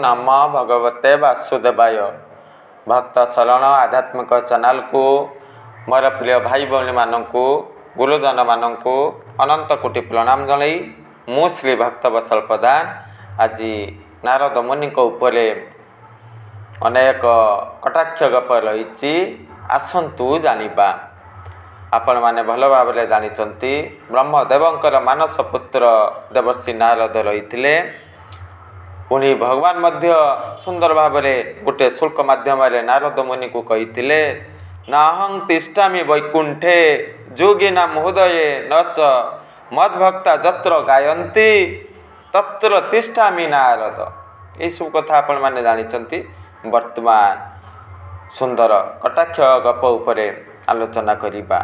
नम भगवते वासुदेवाय। भक्त शरण आध्यात्मिक चैनल को मोर प्रिय भाई भौणी मानक गुरुजन मानक अनंत कोटि प्रणाम जनाई मु श्री भक्त बसल प्रधान आज नारद मुनि उपरे अनेक कटाक्ष गप रही आसतु जानिबा। आपण माने भल भाव जानिचंती ब्रह्मदेवंकर मानस पुत्र देवर्षि नारद रही पुणी भगवान मध्य सुंदर भाव गोटे शुल्क माध्यम नारद मुनि को कही नाहं तिष्ठामि वैकुंठे जोगिना महोदये नच मद्भक्ता जत्र गायन्ति तत्र तिष्ठामि नारद। ये सब कथा आपण माने जानिचंती। वर्तमान सुंदर कटाक्ष गप उपरे आलोचना करिबा।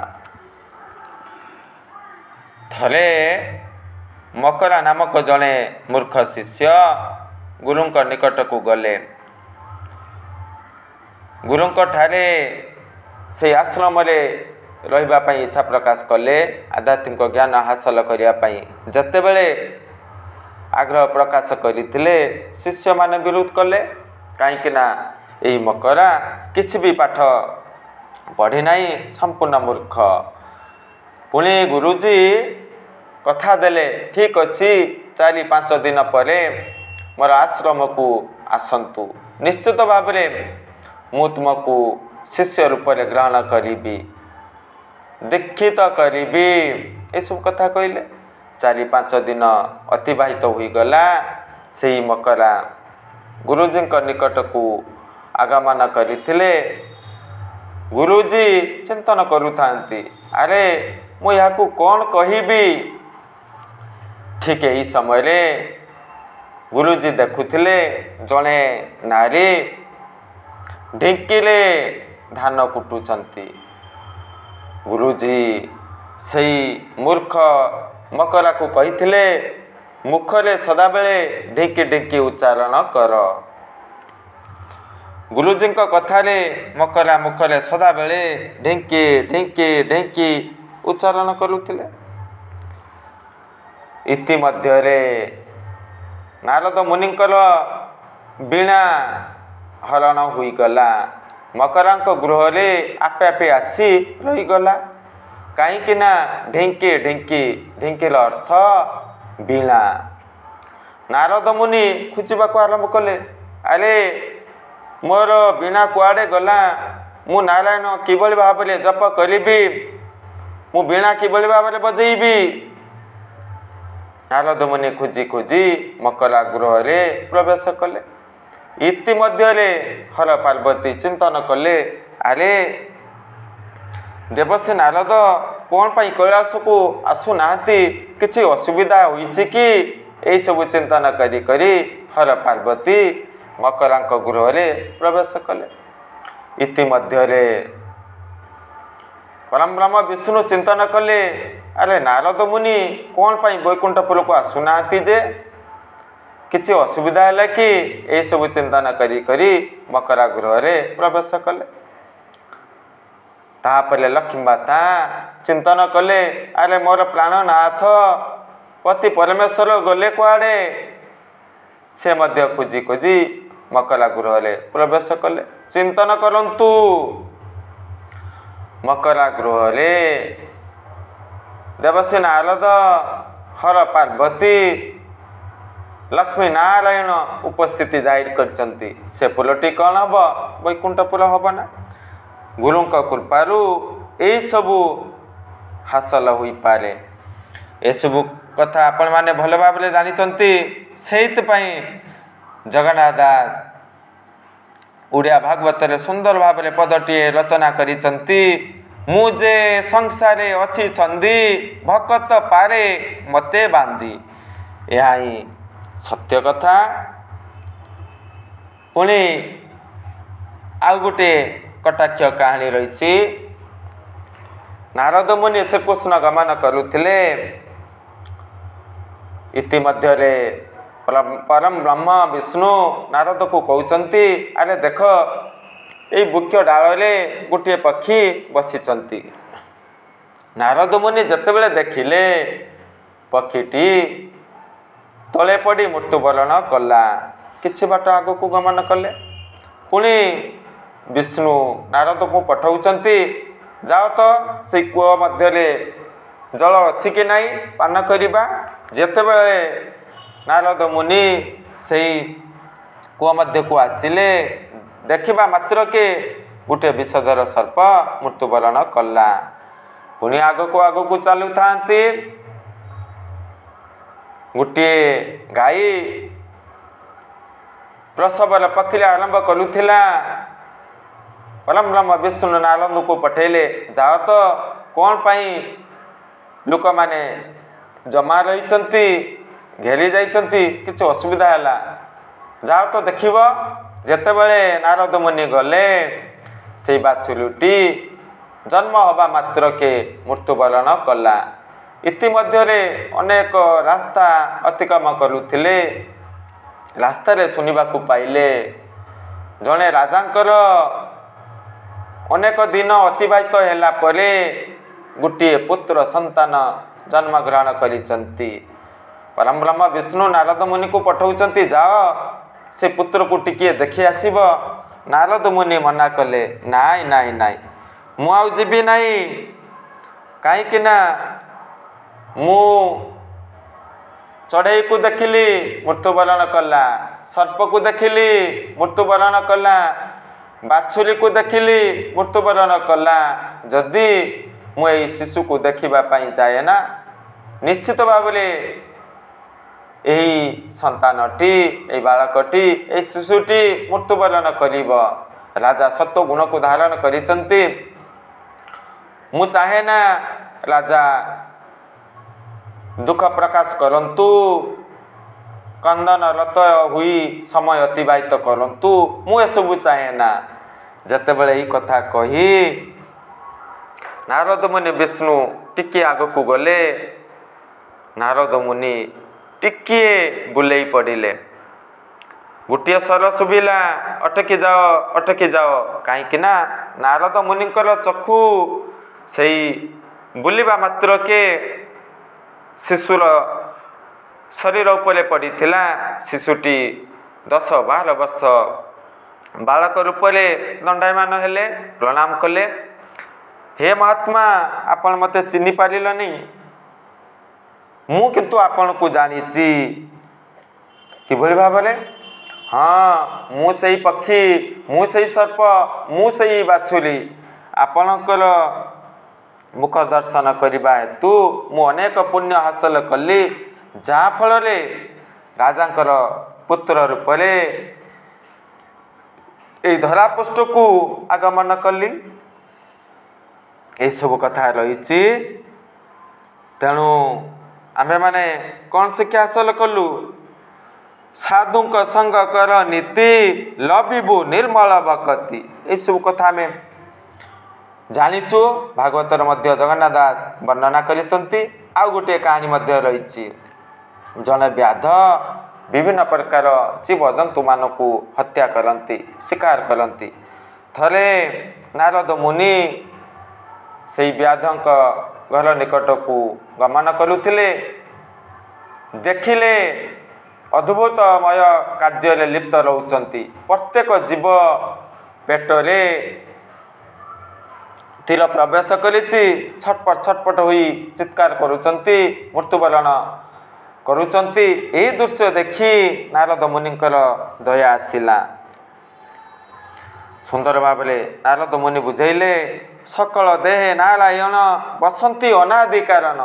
थरे मकरा नामक जड़े मूर्ख शिष्य गुरुंक निकट को गले। गुरुंक ठारे से आश्रम रहिबा पई इच्छा प्रकाश कले। आध्यात्मिक ज्ञान हासिल करिया पई जते बेले आग्रह प्रकाश करथिले शिष्य माने विरोध कले। काईकि ना एई मकरा किछि भी पाठ पढ़ी नहीं, संपूर्ण मूर्ख। पुणी गुरुजी कथा देले ठीक अच्छी 4-5 दिन पर मोर आश्रम को आसंतु, निश्चित भाव मु तुमको शिष्य रूप में ग्रहण करी दीक्षित करी। ये सब कथा कहले 4-5 दिन अतिबाहित होईगला। से मकरा गुरुजी निकट को आगमन करथिले। गुरुजी चिंतन करुथांती, अरे मु याकू कौन कहिबी। ठीक यही समय रे गुरुजी देखुथिले जड़े नारी ढिंकीले धान कुटुचंती। गुरुजी सही मूर्ख मकरा को कहिथिले मुखरे सदाबेले ढिंकी ढिंकी उच्चारण कर। गुरुजी कथारे मकरा मुखरे सदा बेले ढिंकी ढिंकी ढिंकी उच्चारण करुथिले। इति मध्यरे नारद मुनिंकर बीणा हरण होईगला। मकरांक गृह रे आपे आपे आसी रहीगला। कहीं ना ढिंकी ढिंकी ढिंकीर अर्थ बीणा। नारद मुनि खोजा को आरंभ कले। अरे मोर बीणा कुआड़े गला, मु नारायण किभली भाव में जप करी, मु बीणा किभली भाव में बजेबी। नारद मुनि खोजी खोजी मकरा गृह रे प्रवेश कले। इति मध्य हर पार्वती चिंतन कले, अरे देवर्षि नारद कौन पाई कैलाश को आसुना, किसी असुविधा होइछि कि? यही सब चिंतन करी करी हर पार्वती मकरांक गृह रे प्रवेश कले। इति मध्य परम ब्रह्म विष्णु चिंतन कले, अरे नारद मुनि कौन पाई वैकुंठपुर को आसुना जे, किसी असुविधा है कि? यही सब चिंतन करी करी मकरा गृह रे प्रवेश कले। तापरे लक्ष्मी माता चिंतन कले, अरे मोर प्राणनाथ पति परमेश्वर गले कुआड़े। से मध्य खोजी खोजी मकरा गृह रे प्रवेश कले। चिंतन करंतु मकरा गृह रे देवर्षि नारद हर पार्वती लक्ष्मी नारायण उपस्थिति जाहिर करचंती। से पुलटी कौन हम? वैकुंठपुर हम ना। गुरु कृपारू यही सबू हासिल हो पारे। ये सबू कथा आपण माने भल भाव में जानिचंती। सेइतपई जगन्नाथ दास उड़िया भागवत रे सुंदर भाव में पदटी रचना करिचंती। मुझे संसारे अच्छी छंदी भकत पारे मते बांधी। यह ही सत्य कथा। पुणी आउ गोटे कटाक्ष कहानी रही। नारद मुनि श्रीकृष्ण गमन करुथिले। इति मध्य परम ब्रह्म विष्णु नारद को कहते, अरे देख ये वृक्ष डाल गोटे पक्षी बसिचंती। नारद मुनि जितेबाला देखिले पक्षीटी तले पड़ी मृत्युवरण कला। किछि बाट आगकू गमन कले। पुणी विष्णु नारद को पठाउचंती जाओ तो से कूह मध्य जल अच्छी कि नहीं पान करिबा। जेतेबेले नारद मुनि से कूह मध्य को आसिले देखिबा मात्र के गोटे विषधर सर्प मृत्युवरण कला। पुणी आगकू चलु थांती गोटे गाई प्रसवर प्रक्रिया आरंभ करुथिला। परम ब्रह्म विष्णु नारद को पठेले जाओ तो कौन पाई लोक माने जमा रही घेरी जाइछंती किछ असुविधा हैला जाओ तो देखिबो। जेतेबेले नारद मुनि गले से बाछुरीटी जन्म हवा मात्र के मृत्युवरण कला। इतिमध्यरे अनेक रास्ता अतिक्रम करुथिले। रास्ता रे सुनिबा को पाइले जने राजांकर अनेक दिन अतिबाहित होला परे गोटे पुत्र संतान जन्म ग्रहण करिसंती। परम ब्रह्म विष्णु नारद मुनि को पठाउचंती जाओ से पुत्र को टिके देखि आसीब। नारद मुनि मना कले नाई नाई नाई मु आउ जीबी नाई कहीं ना मु चढ़ई को देखिली मृत्युवरण कला, सर्प को देखिली मृत्युवरण कला, बाछुरी को देखिली मृत्युवरण कला। जदि मु ए शिशु को देखिबा पाई जाए ना निश्चित भाव यही संतानटी ए बालकटी ए शिशुटी मृत्युवरण करिब। राजा सत्व गुण को धारण करिसंती। मु चाहे ना राजा दुख प्रकाश करंतु कंदन रत हुई समय अतिबाहित करंतु मु एसबु चाहे ना। जेतेबेले ई कथा कही नारद मुनि विष्णु टिके आगकू गले। नारद मुनि टिके बुलेई पड़िले। गोटे स्वर शुभिला अटकी जाओ कहीं ना नारद मुनिकर चक्षु से बुलिबा मात्र के शिशुर शरीर उपले पड़ीथिला। शिशुटी 10-12 वर्ष बालक रूपले दंडायमान हेले, प्रणाम कले। हे महात्मा आपण मते चिन्हि पारिलनी, मु किंतु आपण को जानिची। किभली भाबरे? हाँ मु सही पक्षी, मु सही सर्प, मु सही बाछुरी। आपणकर मुख दर्शन करने हेतु मु अनेक पुण्य हासिल कली। जहाँ फल राजांकर पुत्र रूपले ए धरापृष्ठ को आगमन कली। ये सब कथा रही। तेणु आमे माने कौन शिक्षा हासिल कलु? साधु संग कर नीति लबिबु निर्मल भक्ति। ये सब कथा में जानिचु। भागवतर मध्य जगन्नाथ दास वर्णना करिसंती। आउ गोटे कहानी मध्य रही। जने व्याध विभिन्न प्रकार जीव जंतु मानकु हत्या करती, शिकार करती। थरे नारद मुनि से व्याधक घर निकट को गमन करुथिले। देखिले अद्भुतमय कार्य लिप्त रहउचंती। प्रत्येक जीव पेटरे तीर प्रवेश करिछि। छटपट छटपट हुई चित्कार करुचंती, मृत्युवरण करुचंती। ए दृश्य देखि नारद मुनिकर दया आसिला। सुंदर भावरे नारद मुनि बुझेले सकल देहे नारायण बसंती अनादि कारण।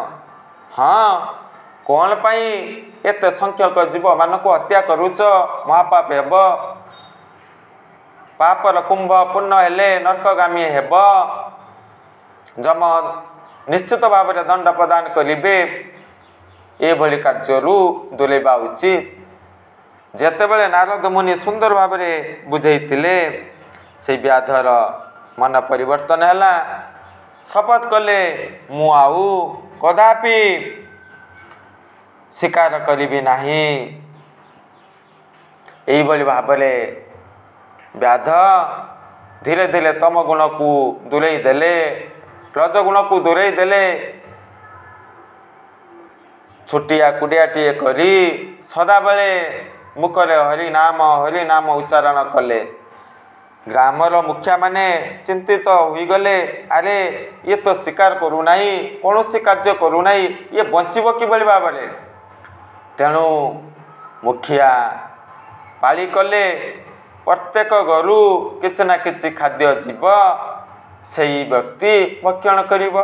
हाँ कौन पाई एत संख्यक जीव मानक हत्या करुच? महापाप हेब, पापर कुंभ पूर्ण हेले नरकगामी हेब। जम निश्चित भाव में दंड प्रदान करिबे। ए भली कार्यरू दूरेबा उचित। जेतेबेले नारद मुनि सुंदर भाव में बुझेइतिले से व्याधर मन परिवर्तन हैला। शपथ कले मु आउ कदापि शिकार करिबि नाही। एई भली भाव में व्याध धीरे धीरे तम गुण को दूरेई देले, रजगुण को दूरेई देले। छुटिया कुडियाटीए करी सदा बेले ମୁଖରେ ହରିନାମ ଉଚ୍ଚାରଣ କଲେ। ଗ୍ରାମର ମୁଖିଆ ମାନେ ଚିନ୍ତିତ ହୋଇଗଲେ, ଆରେ ଇଏ ତ ଶିକାର କରୁନାହିଁ, କୌଣସି କାର୍ଯ୍ୟ କରୁନାହିଁ, ଇଏ ବଞ୍ଚିବ କିଭଳି ଭାବରେ? ତେଣୁ ମୁଖିଆ ପାଳି କଲେ, ପ୍ରତ୍ୟେକ ଘରୁ କିଛି ନା କିଛି ଖାଦ୍ୟ ଯିବ, ସେହି ବ୍ୟକ୍ତି ଭକ୍ଷଣ କରିବ।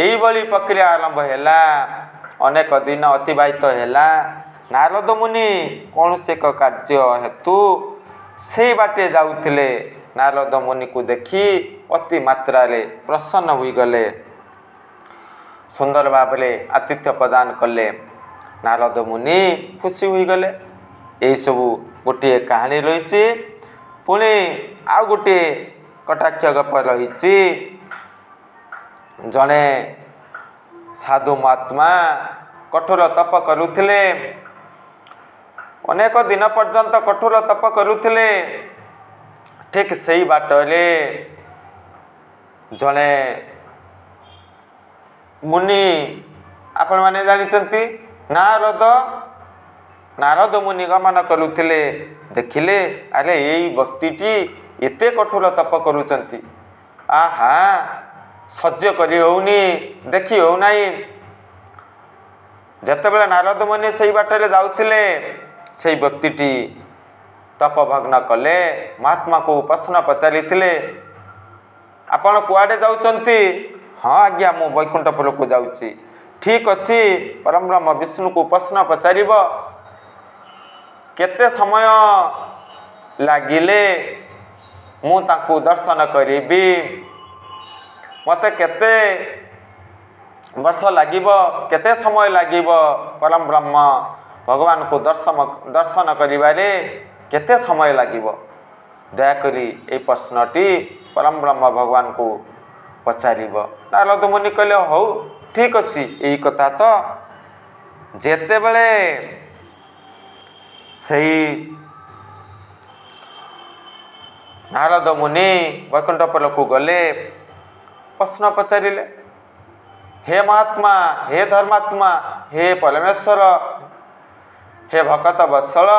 ଏହିଭଳି ପ୍ରକ୍ରିୟା ଆରମ୍ଭ ହେଲା। ଅନେକ ଦିନ ଅତିବାହିତ ହେଲା। ନାରଦ ମୁନି କୌଣସି ଏକ କାର୍ଯ୍ୟ ହେତୁ ସେଇ ବାଟେ ଯାଉଥିଲେ। ନାରଦ ମୁନିକୁ ଦେଖି ଅତି ମାତ୍ରାରେ ପ୍ରସନ୍ନ ହୋଇଗଲେ, ସୁନ୍ଦର ଭାବରେ ଆତିଥ୍ୟ ପ୍ରଦାନ କଲେ। ନାରଦ ମୁନି ଖୁସି ହୋଇଗଲେ। ଏହିସବୁ ଗୋଟିଏ କାହାଣୀ ରହିଛି। ପୁଣି ଆଉ ଗୋଟିଏ କଟାକ୍ଷ ଗପ ରହିଛି। ଜଣେ ସାଧୁ ମହାତ୍ମା କଠୋର ତପ କରୁଥିଲେ। ଅନେକ ଦିନ ପର୍ଯ୍ୟନ୍ତ କଠୋର ତପ କରୁଥିଲେ। ଠିକ୍ ସେଇ ବାଟରେ ଜଣେ ମୁନି, ଆପଣମାନେ ଜାଣିଛନ୍ତି, ନାରଦ ମୁନି ଗମନ କରୁଥିଲେ। ଦେଖିଲେ, ଆରେ ଏଇ ବ୍ୟକ୍ତିଟି ଏତେ କଠୋର ତପ କରୁଛନ୍ତି, ଆହା ସହ୍ୟ କରି ହେଉନି, ଦେଖି ହେଉନାହିଁ। ଯେତେବେଳେ ନାରଦ ମୁନି ସେଇ ବାଟରେ ଯାଉଥିଲେ, ସେଇ ବ୍ୟକ୍ତିଟି ତପଭଗ୍ନ କଲେ। ମହାତ୍ମାକୁ ପ୍ରଶ୍ନ ପଚାରିଥିଲେ, ଆପଣ କୁଆଡ଼େ ଯାଉଛନ୍ତି? ହଁ ଆଜ୍ଞା, ମୁଁ ବୈକୁଣ୍ଠପୁରକୁ ଯାଉଛି। ଠିକ୍ ଅଛି, ପରବ୍ରହ୍ମ ବିଷ୍ଣୁକୁ ପ୍ରଶ୍ନ ପଚାରିବ, କେତେ ସମୟ ଲାଗିଲେ ମୁଁ ତାଙ୍କୁ ଦର୍ଶନ କରିବି? ମୋତେ କେତେ ବର୍ଷ ଲାଗିବ, କେତେ ସମୟ ଲାଗିବ ପରବ୍ରହ୍ମ ଭଗବାନଙ୍କୁ ଦର୍ଶନ କରିବାରେ କେତେ ସମୟ ଲାଗିବ? ଦୟାକରି ଏହି ପ୍ରଶ୍ନଟି ପରବ୍ରହ୍ମ ଭଗବାନଙ୍କୁ ପଚାରିବ। ନାରଦ ମୁନି କହିଲେ, ହଉ ଠିକ୍ ଅଛି। ଏଇ କଥା ତ ଯେତେବେଳେ ସେଇ ନାରଦ ମୁନି ବୈକୁଣ୍ଠପୁରକୁ ଗଲେ, ପ୍ରଶ୍ନ ପଚାରିଲେ, ହେ ମହାତ୍ମା, ହେ ଧର୍ମାତ୍ମା, ହେ ପରମେଶ୍ୱର, ହେ ଭକତ ବତ୍ସଳ,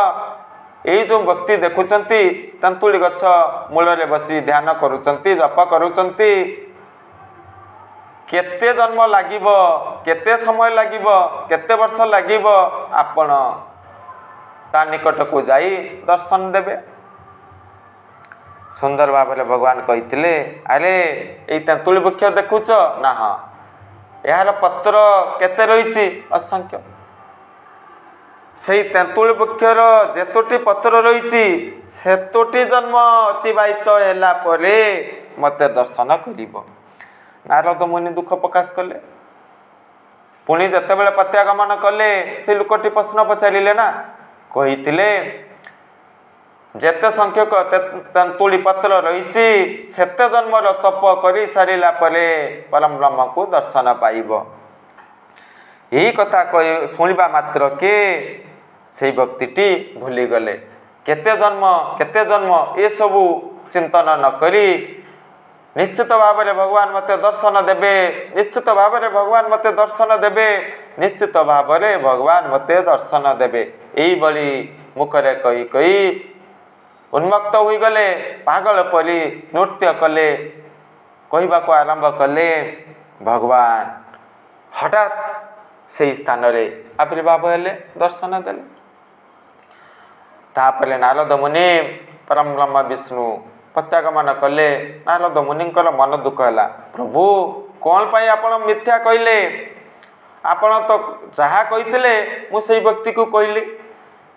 ଏଇ ଯେଉଁ ବ୍ୟକ୍ତି ଦେଖୁଛନ୍ତି ତେନ୍ତୁଳି ଗଛ ମୂଳରେ ବସି ଧ୍ୟାନ କରୁଛନ୍ତି, ଜପ କରୁଛନ୍ତି, କେତେ ଜନ୍ମ ଲାଗିବ, କେତେ ସମୟ ଲାଗିବ, କେତେ ବର୍ଷ ଲାଗିବ ଆପଣ ତା ନିକଟକୁ ଯାଇ ଦର୍ଶନ ଦେବେ? ସୁନ୍ଦର ଭାବରେ ଭଗବାନ କହିଥିଲେ, ଆରେ ଏଇ ତେନ୍ତୁଳି ବୃକ୍ଷ ଦେଖୁଛ ନା? ହଁ। ଏହାର ପତ୍ର କେତେ ରହିଛି? ଅସଂଖ୍ୟ। ସେଇ ତେନ୍ତୁଳି ବୃକ୍ଷର ଯେତୋଟି ପତ୍ର ରହିଛି, ସେତୋଟି ଜନ୍ମ ଅତିବାହିତ ହେଲା ପରେ ମୋତେ ଦର୍ଶନ କରିବ। ନାରଦ ମୁନି ଦୁଃଖ ପ୍ରକାଶ କଲେ। ପୁଣି ଯେତେବେଳେ ପ୍ରତ୍ୟାଗମନ କଲେ, ସେ ଲୋକଟି ପ୍ରଶ୍ନ ପଚାରିଲେ ନା, କହିଥିଲେ, ଯେତେ ସଂଖ୍ୟକ ତେନ୍ତୁଳି ପତ୍ର ରହିଛି, ସେତେ ଜନ୍ମର ତପ କରି ସାରିଲା ପରେ ପରବ୍ରହ୍ମକୁ ଦର୍ଶନ ପାଇବ। ଏହି କଥା ଶୁଣିବା ମାତ୍ରକେ ସେହି ବ୍ୟକ୍ତିଟି ଭୁଲିଗଲେ। କେତେ ଜନ୍ମ ଏସବୁ ଚିନ୍ତନ ନ କରି ନିଶ୍ଚିତ ଭାବରେ ଭଗବାନ ମୋତେ ଦର୍ଶନ ଦେବେ, ନିଶ୍ଚିତ ଭାବରେ ଭଗବାନ ମୋତେ ଦର୍ଶନ ଦେବେ, ନିଶ୍ଚିତ ଭାବରେ ଭଗବାନ ମୋତେ ଦର୍ଶନ ଦେବେ, ଏଇଭଳି ମୁଖରେ କହି କହି ଉନ୍ମକ୍ତ ହୋଇଗଲେ। ପାଗଳ ପରି ନୃତ୍ୟ କଲେ, କହିବାକୁ ଆରମ୍ଭ କଲେ। ଭଗବାନ ହଠାତ୍ ସେହି ସ୍ଥାନରେ ଆବିର୍ଭାବ ହେଲେ, ଦର୍ଶନ ଦେଲେ। ତାପରେ ନାରଦ ମୁନି ପରବ୍ରହ୍ମ ବିଷ୍ଣୁ ପ୍ରତ୍ୟାଗମନ କଲେ। ନାରଦ ମୁନିଙ୍କର ମନ ଦୁଃଖ ହେଲା। ପ୍ରଭୁ, କ'ଣ ପାଇଁ ଆପଣ ମିଥ୍ୟା କହିଲେ? ଆପଣ ତ ଯାହା କହିଥିଲେ ମୁଁ ସେଇ ବ୍ୟକ୍ତିକୁ କହିଲି।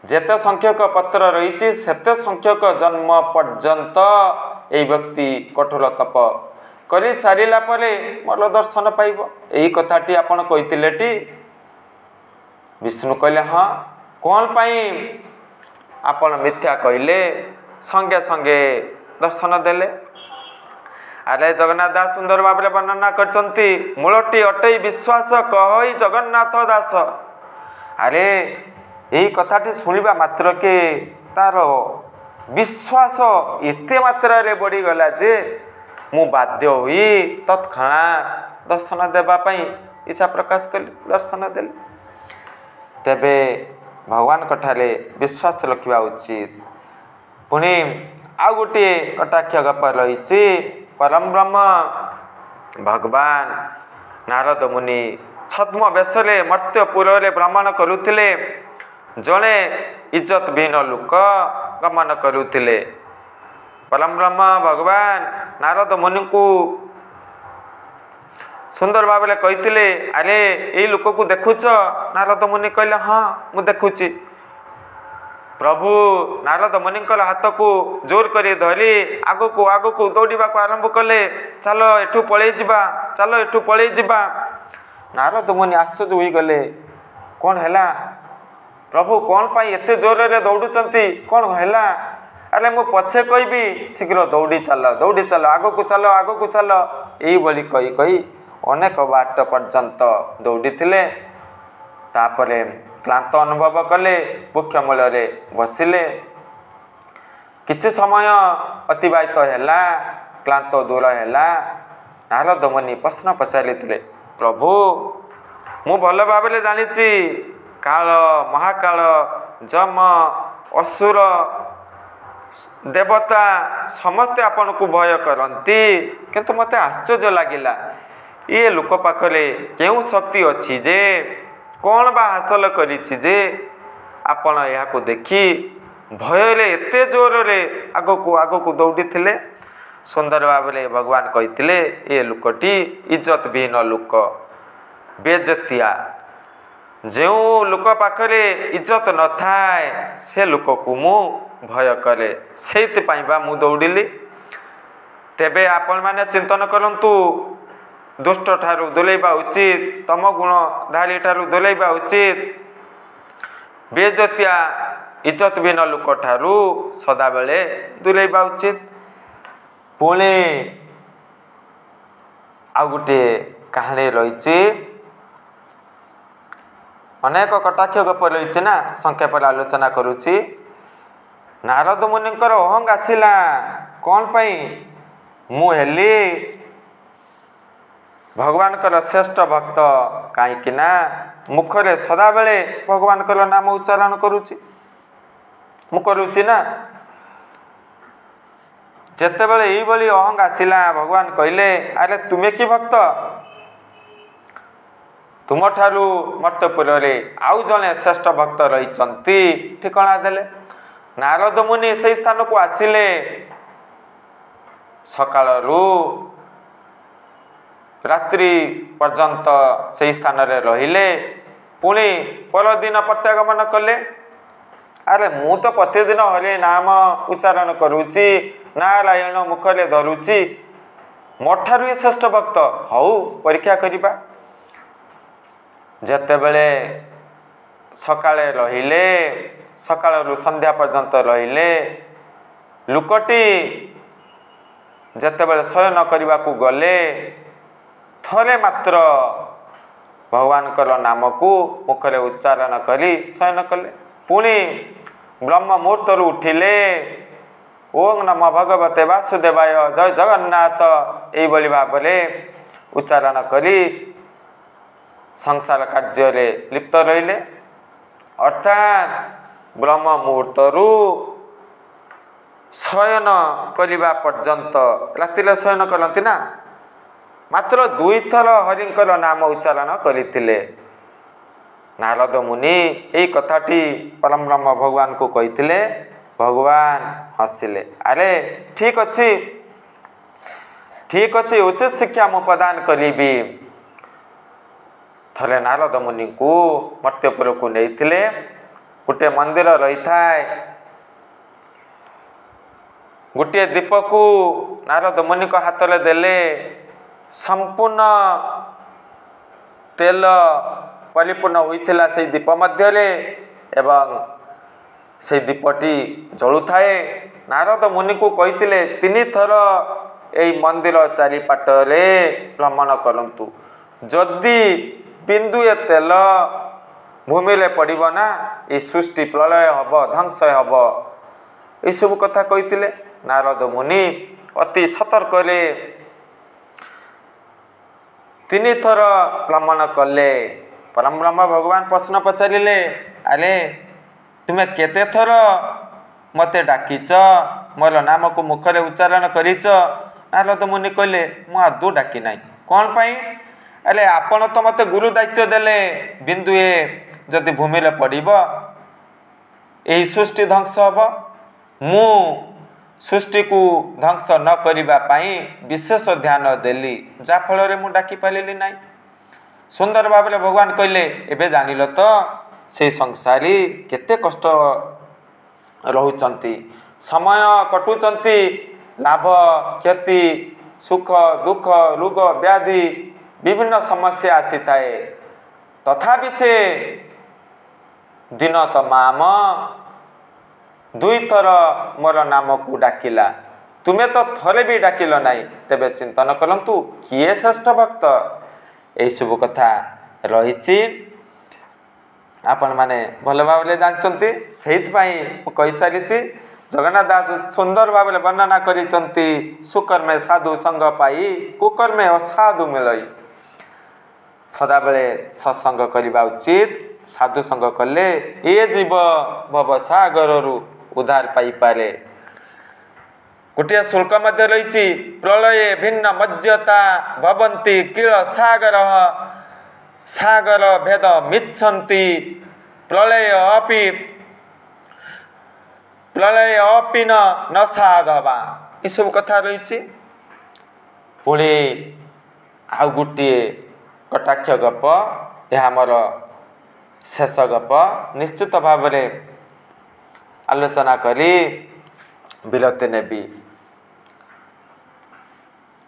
ଯେତେ ସଂଖ୍ୟକ ପତ୍ର ରହିଛି, ସେତେ ସଂଖ୍ୟକ ଜନ୍ମ ପର୍ଯ୍ୟନ୍ତ ଏହି ବ୍ୟକ୍ତି କଠୋର ତପ କରି ସାରିଲା ପରେ ମୋର ଦର୍ଶନ ପାଇବ। ଏହି କଥାଟି ଆପଣ କହିଥିଲେ ଟି? ବିଷ୍ଣୁ କହିଲେ, ହଁ। କ'ଣ ପାଇଁ ଆପଣ ମିଥ୍ୟା କହିଲେ? ସଙ୍ଗେ ସଙ୍ଗେ ଦର୍ଶନ ଦେଲେ। ଆରେ ଜଗନ୍ନାଥ ଦାସ ସୁନ୍ଦର ଭାବରେ ବର୍ଣ୍ଣନା କରିଛନ୍ତି, ମୂଳଟି ଅଟଇ ବିଶ୍ୱାସ କହଇ ଜଗନ୍ନାଥ ଦାସ। ଆରେ ଏହି କଥାଟି ଶୁଣିବା ମାତ୍ରକେ ତାର ବିଶ୍ୱାସ ଏତେ ମାତ୍ରାରେ ବଢ଼ିଗଲା ଯେ ମୁଁ ବାଧ୍ୟ ହୋଇ ତତ୍କ୍ଷଣାତ୍ ଦର୍ଶନ ଦେବା ପାଇଁ ଇଚ୍ଛା ପ୍ରକାଶ କଲି, ଦର୍ଶନ ଦେଲି। ତେବେ भगवान कठारे विश्वास रखा उचित। पुणी आउ गोटे कटाक्ष गप रही परम ब्रह्म भगवान नारद मुनि छद्म बेशरे मर्त्यपुर भ्रमण करुले जड़े इज्जत विहीन लोक गमन करुले। परम ब्रह्म भगवान नारद मुनि को सुंदर भाव कहते अरे ये लोक को देखुच? नारद मुनि कहले हाँ मु देखुची। प्रभु नारद मुनि हाथ को जोर कर धरी आग को दौड़ा को आरंभ कले। चल एठू पलि जा, चल एठू पलि जा। नारद मुनि आश्चर्य हो गले, कौन है प्रभु, कौन पाई एते जोर रे दौड़ुचंती, कौन है? अरे मु पछे कहबी, शीघ्र दौड़ी चल, आग को चल, आग को चल। यही बोली कही कही अनेक बाट पर्यंत दौड़ी थिले। तापरे क्लांत अनुभव कले, वृक्ष मूल बसिले। किछि समय अतिबाहित हैला, क्लांत दूर हैला। नारद मुनि प्रश्न पचारिथिले, प्रभु मु भल भाव जानिछि काल, महाकाल, जम, असुर, देवता समस्ते आपन को भय करती, किंतु मते आश्चर्य लागिला ये लोक पाखरे केउ शक्ति अछि जे, कौन बा हासिल करिछि जे आपण यहा को देखी भय रे एते जोर रे आग को दौड़ी थिले। सुंदर भाव भगवान कहिथिले ये लोकटी इज्जत विहीन लोक, बेजतिया। जो लोक पाखरे इज्जत न थाए से लोक को मु भय करे, सेति पई बा मु दौड़िली। तेबे आपण माने चिंतन करंतु, दुष्ट ठारू दुलेबा उचित, तम गुणधारी ठारू दुलेबा उचित, बेजतिया इज्जत विहीन लोक ठारू सदा बेले दुलेबा उचित। पुणे आ गोटे कहानी रही, अनेक कटाक्ष गप रही ना, संक्षेप आलोचना करुच्ची। नारद मुनिकर अहंग आसिला, कौन पाई? मु हेली भगवान कर श्रेष्ठ भक्त, कहीं मुखरे सदा बेले भगवान कर नाम उच्चारण करुच्ची, मु करुच्ची ना। जेते बेले यही बोली अहंग आसिला, भगवान कहले अरे तुमे कि भक्त? तुम ठारू मर्त्यपुर आउ जने श्रेष्ठ भक्त रही ठिकणा देले। नारद मुनि से स्थान को आसिले, सकाळरू रात्रि पर्यंत से स्थान रे रहिले। पुणी परदिन प्रत्यागमन कले। अरे मु तो प्रतिदिन हरि नाम उच्चारण करुची, नारायण मुखले धरुची, मोठारू श्रेष्ठ भक्त हऊ परीक्षा करिबा। जेते बेले सकाळे रहिले, सकाळरू संध्या पर्यंत रहिले, लुकटी जेते बेले शयन करबा को गले, थरे मात्र भगवान कर नाम को मुखरे उच्चारण करी शयन कले। पुणी ब्रह्म मुहूर्त उठिले, ओम नमो भगवते वासुदेवाय, जय जगन्नाथ, यही भली भाव उच्चारण करी संसार कार्य रे लिप्त रहिले। अर्थात ब्रह्म मुहूर्त शयन करने पर्यंत, राति शयन करती ना, मात्र 2 थर हरिंकर नाम उच्चारण करथिले। नारद मुनि यही कथाटी परम ब्रह्म भगवान को कहिथिले। भगवान हसिले, अरे ठीक अच्छी, ठीक अच्छे, उचित शिक्षा मु प्रदान करी। थरे नारद मुनि को मर्त्यपुर को नहीं थिले। गोटे मंदिर रही थाए, गोटे दीप को नारद मुनि को हाथ में देले। संपूर्ण तेल परिपूर्ण होइथिला से दीप मध्य एवं से दीपटी जलु थाए। नारद मुनि को कहिथिले 3 थर एई मंदिर चारिपाटरे भ्रमण करंतु, जदि बिंदुए तेल भूमि रे पड़िबो ना, ये सृष्टि प्रलय हब, ध्वंस हब, ये सब कथा कहिथिले। नारद मुनि अति सतर्क रे 3 थर भ्रमण कले। परम ब्रह्म भगवान प्रश्न पचारिले, अरे तुमे केते थर मते डाकिच मोर नाम को मुखरे उच्चारण करिच। नारद मुनि कहले मु आदौ डाकी नाई कौन पाई अरे आपण तो मते गुरु दायित्व देले बिंदुए जदि भूमि रे पड़िबो एही सृष्टि ध्वंस हब मु सृष्टि को ध्वंस न करिबा पाई विशेष ध्यान देली जा फल रे मु डाकी पालिली नाई। सुंदर भाव भगवान कहले एबे जानिल तो से संसारी केते कष्ट रहुचंती समय कटुचंती लाभ क्षति सुख दुख रोग व्याधि विभिन्न समस्या आसी थाए तथापि से दिन तमाम दुई थर मोर नाम को डाकिला तुमे तो थरे भी डाकिल नाई। तेबे चिंतन करंतु किए श्रेष्ठ भक्त यही सब कथा रही आपण माने भल भाव जानते से कही सारी। जगन्नाथ दास सुंदर भाव वर्णना करिसंती सुकर्मे साधु संग पाई कुकर्मे असाधु मिलई। सदा बेले सत्संग करवा उचित साधु संग कले ये जीव भव सागर उद्धार पाई पारे। गोटे शुल्क मध्य रही प्रलये भिन्न मज्जता भवन्ति किल सागर सागर भेद मिच्छन्ति प्रलय अपि न साधवा ये सब कथा रही। पुणी आउ गोटे कटाक्ष गप यह आमर शेष गप निश्चित भाव में आलोचना करी विरति नेबी।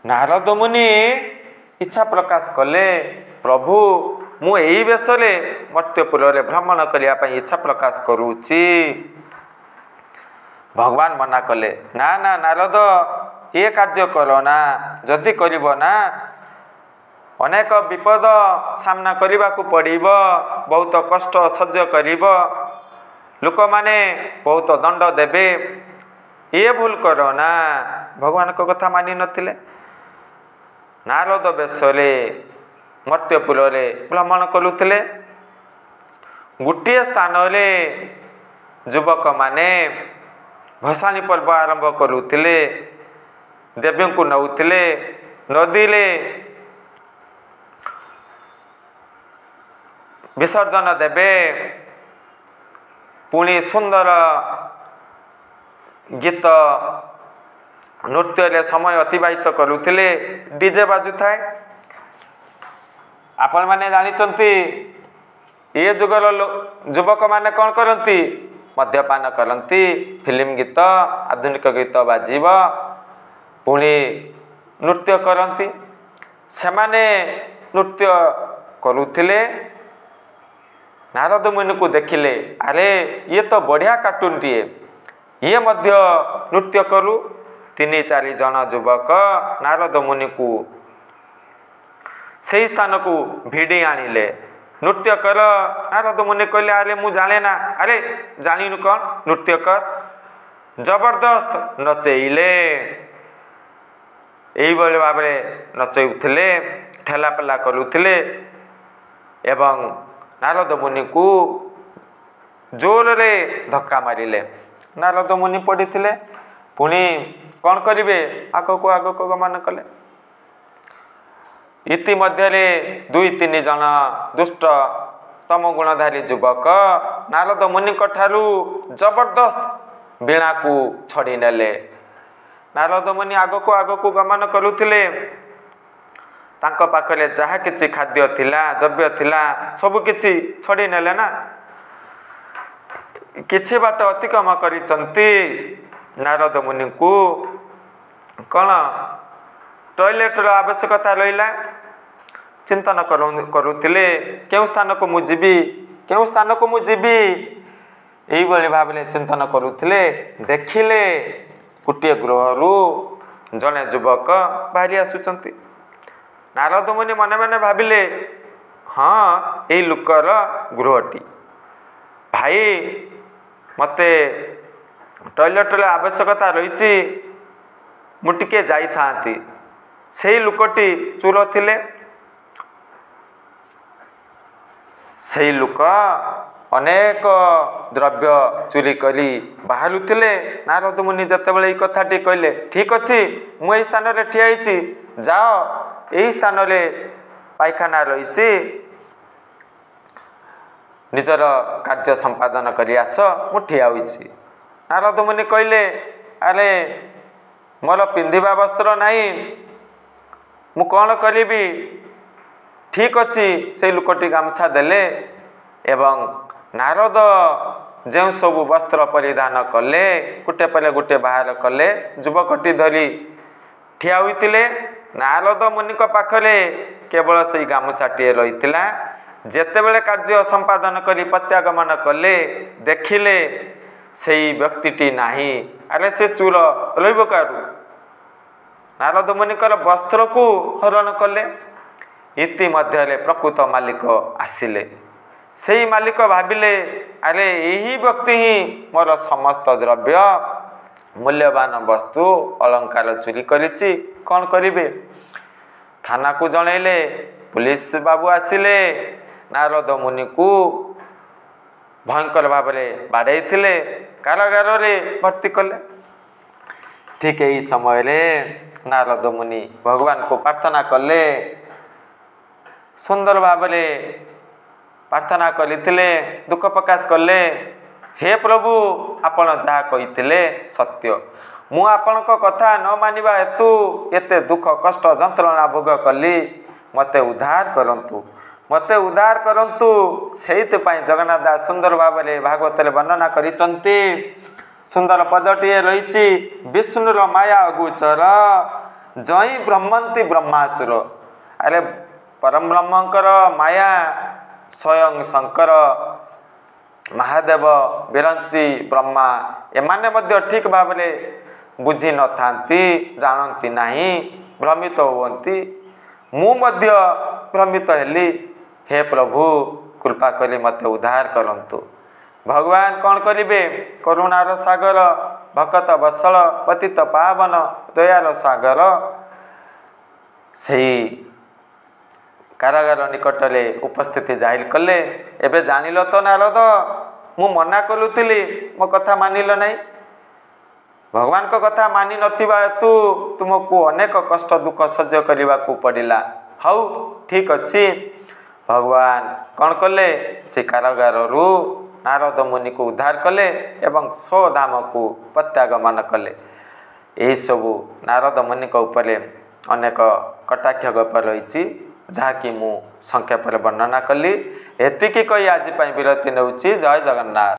नारद मुनि इच्छा प्रकाश कले प्रभु मु एई बेसरे मर्त्यपुर रे भ्रमण करने इच्छा प्रकाश करूची। भगवान मना कले ना ना नारद ये कार्य करो ना जदि करिब ना अनेक विपद सामना करने को पड़िब बहुत कष्ट सह्य करिब लोक माने बहुत दंड देबे ये भूल करो ना। भगवान को कथा मानि नथिले नारद बेशरे मर्त्यपुर रे भ्रमण करुथिले। गोटे स्थान रे युवक माने भसाणी पर्व आरंभ करुथिले देवी को नौथिले नदी रे विसर्जन देबे पुणी सुंदर गीत नृत्य रे समय अतिबाहित करुथिले डीजे बाजु थाए। आपण माने जानिचंती ये जुगर युवक माने कौन करती मद्यपान करती फिल्म गीत आधुनिक गीत बाजीब पुणी नृत्य करती से माने नृत्य करुथिले। नारद मुनि को देखिले अरे ये तो बढ़िया कार्टून टीए ये मध्य नृत्य करू। 3-4 जन युवक नारद मुनि को से स्थान को भिड़ी आनिले नृत्य कर। नारद मुनि कहले अरे मु जाने ना अरे जानिनु कौन नृत्य कर जबरदस्त नचेइले यही भाव नचुले ठेलापेला करुले एवं नारद मुनि को जोर रे धक्का मारिले। नारद मुनि पड़ी पुणी कौन करिवे आगक आगक गमन कले। इति मध्य 2-3 जन दुष्ट तम गुणधारी युवक नारद मुनि ठारू जबरदस्त वीणा को छड़ी नेले। नारद मुनि आगक आगक गमन करुले तांको पाखरे जहा किछि खाद्य थिला द्रव्य थिला सब किछि छड़ी नेले ना। किछि बाट अतिक्रम करिसंती नारद मुनि को कौन टॉयलेट रो आवश्यकता रहिला चिंतन करुले केउ स्थान को मु जीवी केउ स्थान को मु जीवी एई बळी भाबले चिंतन करुले। देखिले गोटे गृहरु जने युवक बाहरी आसुचंती। नारद मुनि मने मने भाबिले हाँ यही लुकर गृहटी भाई मते टॉयलेट रे आवश्यकता रही मुटिके जाई थांती। से लुकटी चोर थिले से लुक अनेक द्रव्य चोरी करी बाहरुले नारद मुनि जितेबाला ये कथाटी कहले ठीक अच्छे मुझे स्थान में ठिया जाओ यही स्थान पायखाना रही निजर कार्य संपादन करी आस मु ठिया होइछि। नारद मुनि कहले अरे मोर पिंधिबा वस्त्र नहीं मु कौन करी ठीक अच्छी से लोकटी गामछा देले एवं नारद जो सब वस्त्र परिधान कले गोटे पर गोटे बाहर कले युवकटी धरी ठिया होइतिले नारद मुनि पाखरे केवल से गामुछाटीए रही जेतेबेले कार्य संपादन करी प्रत्यागमन कले देखिले से व्यक्तिटी नाही अरे से चूल रहिबो कारू नारद मुनिकर वस्त्र को हरण कले इति मध्य प्रकृत मालिक आसिले से मालिक भाविले अरे यही व्यक्ति ही मोर समस्त द्रव्य मूल्यवान वस्तु अलंकार चोरी करिछि कौन करिवे थाना को जनइले पुलिस बाबू आसिले नारद मुनि को भयंकर भाव में बाड़े कारागार रे भर्ती कले। ठीक यही समय रे नारद मुनि भगवान को प्रार्थना कले सुंदर भाव में प्रार्थना करते दुख प्रकाश कले हे प्रभु आपण जहाँ कही सत्य मु आपण कथा न मानिबा हेतु एते दुख कष्ट जंत्रणा भोग कली मते उद्धार करंतु मते उद्धार करंतु सेहित पई जगन्नाथ दास सुंदर भाव में भागवत वर्णना करिसंती सुंदर पदटी रही विष्णुर माया अगोचर जय ब्रह्मंती ब्रह्मासुर अरे परम ब्रह्मंकर माया स्वयं शंकर महादेव बिरंची ब्रह्मा एमाने मध्य ठीक भाव में बुझी न थांती जानती नहीं भ्रमित होती मु मध्य भ्रमित हेली हे प्रभु कृपा करी मते उद्धार करंतु। भगवान कौन करिवे करुणार सागर भक्त वत्सल पतित पावन दयार सागर सही कारागार निकटले उपस्थिति जाहिर कले एबे जानिल तो नारद मु मना करुली मो कथा मानिल नहीं भगवान को कथा मानि नथिबा हेतु तुमको अनेक कष्ट दुख सह्य करने को पड़िला हाउ ठीक अच्छी भगवान कौन कले से कारागार रु नारद मुनि को उद्धार कले एवं स्वधाम को प्रत्यागमन कले। यही सबू नारद मुनि को ऊपर अनेक कटाक्ष गप रही जहाँकि मु संक्षेप वर्णना कली एतिकी कही आज विरति नौची। जय जगन्नाथ।